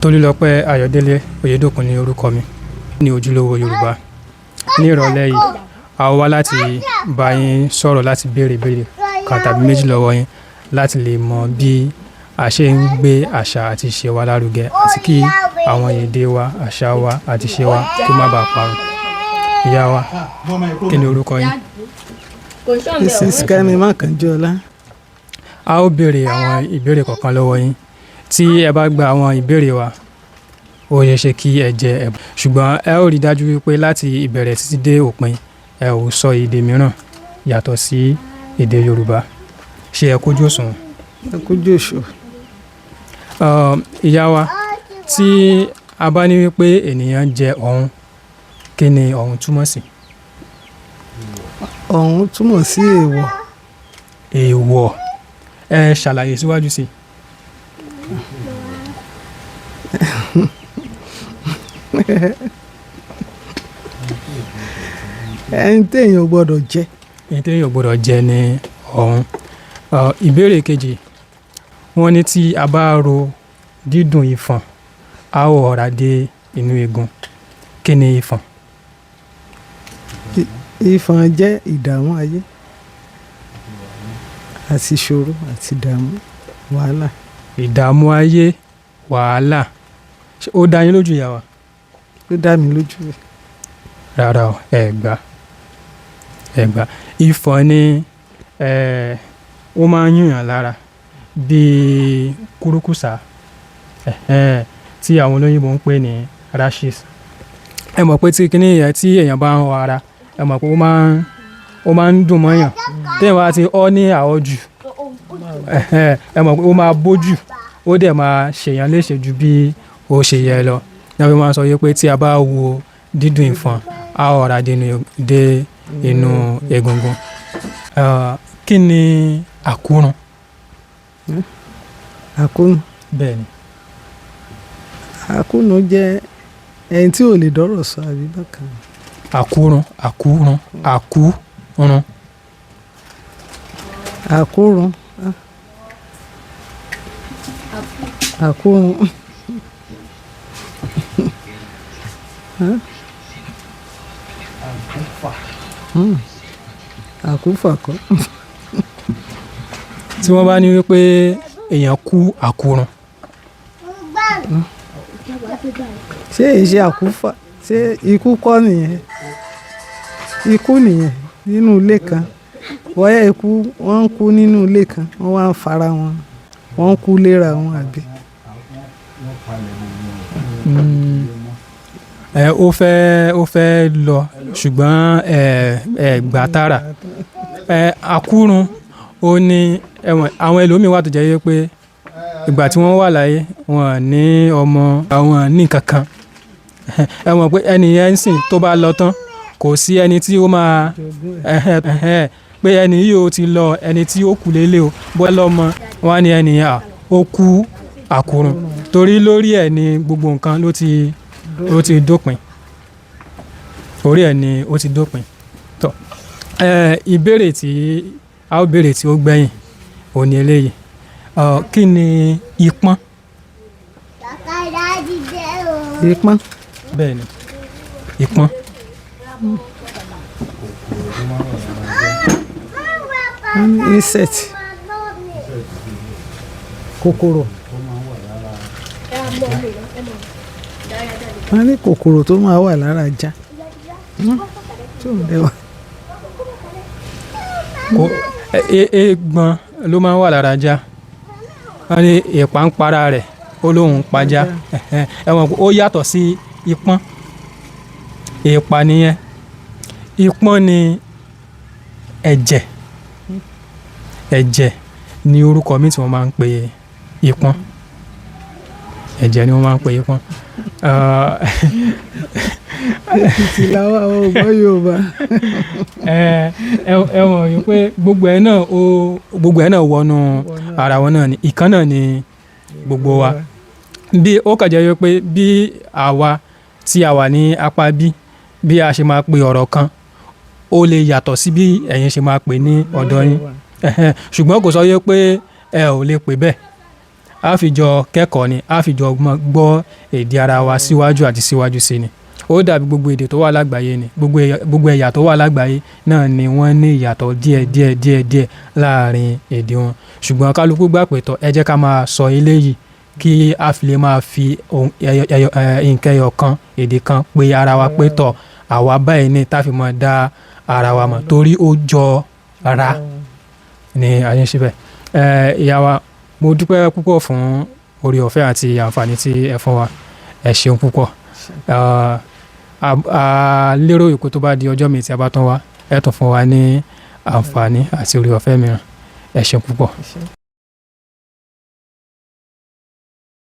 Tolúlọpẹ́ Ayọ̀délé Oyèdòkun ni orúkọ mi ní Ojúlówó Yorùbá. Ní ìrọ̀lẹ́ yìí, a wá láti bá yín sọ̀rọ̀ láti béèrè ìbéèrè kan tàbí méjì lọ́wọ́ yín láti lè mọ bí a ṣe ń gbé àṣà àti ìṣe wa lárugẹ àti kí àwọn èdè wa, àṣà wa àti ìṣe wa kí ó má bàa parun. Ìyá wa, kí ni orúkọ yín? Mrs. Kẹ́mi Mákànjọ́lá. A ó béèrè àwọn ìbéèrè kọ̀ọ̀kan lọ́wọ́ yín. Tí ẹ bá gba àwọn ìbéèrè wa, ó yẹ ṣe kí ẹ jẹ ẹ̀bùn. Ṣùgbọ́n ẹ ó rí dájú wípé láti ìbẹ̀rẹ̀ títí dé òpin, ẹ ò sọ èdè mìíràn yàtọ̀ sí èdè Yorùbá. Ṣé ẹ kójú òṣùwọ̀n? Ẹ kójú òṣùwọ̀n. Ìyá wa, tí a bá ní wípé ènìyàn jẹ ọ̀hún, kí ni ọ̀hún túmọ̀ sí? Ọ̀hún túmọ̀ sí èèwọ̀. Èèwọ̀. Ẹ ṣàlàyé síwájú sí i. Ẹni téèyàn ò gbọ́dọ̀ jẹ. Ẹni téèyàn ò gbọ́dọ̀ jẹ ni ọ̀hún. Ìbéèrè kejì, wọ́n ní tí a bá ro dídùn ìfọ̀n, a ó ọ̀rá dé inú eegun. Kí ni ìfọ̀n? Ìfọ̀n jẹ́ ìdààmú ayé àti ìṣòro àti ìdààmú wàhálà. Ìdààmú ayé, wàhálà. Ó dá yín lójú, ìyá wa? Ó dá mi lójú rẹ̀. Rárá o, ẹ gbà. Ìfọ̀n ni ó máa ń yúnyàn lára bíi kúrúkùsà tí àwọn olóyìnbó ń pè ní rashes. Ẹ mọ̀ pé tí kíní yẹn tí èèyàn bá ń họ ara, ẹ mọ̀ pé ó máa ń dùn mọ́yàn. Téèyàn bá ti ọ́ ní àhọ́jù, ẹ mọ̀ pé ó máa bójú, ó dẹ̀ máa ṣèyàn léṣe ju bí ó ṣe yẹ lọ. Ní wọ́n fi máa ń sọ wípé tí a bá wo dídùn ìfọ̀n, a ó ọ̀rá dé inú egungun. Kí ni àkúrun? Àkúrun. Bẹ́ẹ̀ni. Àkúrun jẹ́ ẹni tí ò lè dọ́rọ̀ sọ àbí bákan. Àkúrun. Àkúrun. Àkúfà kọ́. Tí wọ́n bá ní wípé èèyàn kú àkúrun. Ṣé ìṣe àkúfà? Ṣé ikú kọ́ nìyẹn? Ikú nìyẹn nínú ilé kan. Bóyá ikú wọ́n ń kú nínú ilé kan, wọ́n wá ń fara wọn, wọ́n ń kú léra wọn àbí? Ó fẹ́ lọ ṣùgbọ́n gbà tààrà. Àkúrun ó ní àwọn ẹlòmíín wà tó jẹ́ pé ìgbà tí wọ́n wà láyé wọn ní ọmọ, àwọn ní kankan. Ẹ mọ̀ pé ẹni yẹn ń sìn tó bá lọ tán, kò sí ẹni tí ó máa pé ẹni yìí ó ti lọ, ẹni tí ó kù lélẹ̀ o bóyá lọ́mọ, wọ́n á ní ẹni yẹn ó kú àkúrun torí lórí ẹ̀ ni gbogbo nǹkan ló ti dópin. Orí ẹ̀ ni ó ti dópin. Tọ́ ìbéèrè tí a ó béèrè tí ó gbẹ̀yìn ò ní eléyìí. Kí ni ìpọ́n? Ìpọ́n. Bẹ́ẹ̀ni, ìpọ́n. Insect. Kòkòrò. Wọ́n ní kòkòrò tó máa wà lára ajá. Tí ò lẹ́wà. Eégbọn ló máa ń wà lára ajá. Wọ́n ní èèpà ń para rẹ̀, ó lóun ń pajá. Ẹ mọ̀ pé ó yàtọ̀ sí ìpọ́n. Èèpà nìyẹn. Ìpọ́n ni ẹ̀jẹ̀. Ẹ̀jẹ̀ ni orúkọ mi tí wọ́n máa ń pe ìpọ́n. Ẹ̀jẹ̀ ni wọ́n máa ń pe ìpọ́n. Èkìtì làwọn ọgbọ́n Yorùbá. Ẹ mọ̀ wípé gbogbo ẹ̀ náà wọnú ara wọn náà ni. Ìkan náà ni gbogbo wa. Bí ó kàn jẹ́ wípé bí àwa tí a wà ní apá bí a ṣe máa pe ọ̀rọ̀ kan, ó lè yàtọ̀ sí bí ẹ̀yin ṣe máa pè ní ọ̀dọ̀ yín. Ṣùgbọ́n kò sọ wípé ẹ ò lè pè bẹ́ẹ̀. a fi jọ kẹ́kọ̀ọ́ ni a fi jọ gbọ́ èdè ara wa síwájú àti síwájú sí ni ó dàbí gbogbo èdè tó wà lágbàáyé ni gbogbo ẹ̀yà tó wà lágbàáyé náà ni wọ́n ní ìyàtọ̀ díẹ̀ láàrin èdè wọn ṣùgbọ́n kálukú gbà pé tọ́ ẹ jẹ́ ká máa sọ eléyìí kí a fi lè máa fi nǹkan ẹyọ kan èdè kan pé ara wa pé tọ́ àwa báyìí ní tá fi máa dá ara wa mọ̀ torí ó jọ ara ní ayé síbẹ̀. Ìyá wa mo dúpẹ́ púpọ̀ fún oore ọ̀fẹ́ àti àǹfààní tí ẹ fún wa ẹ ṣeun púpọ̀. A lérò ìkó tó bá di ọjọ́ mi tí a bá tán wá ẹ tún fún wa ní àǹfààní àti oore ọ̀fẹ́ mìíràn ẹ ṣeun púpọ̀.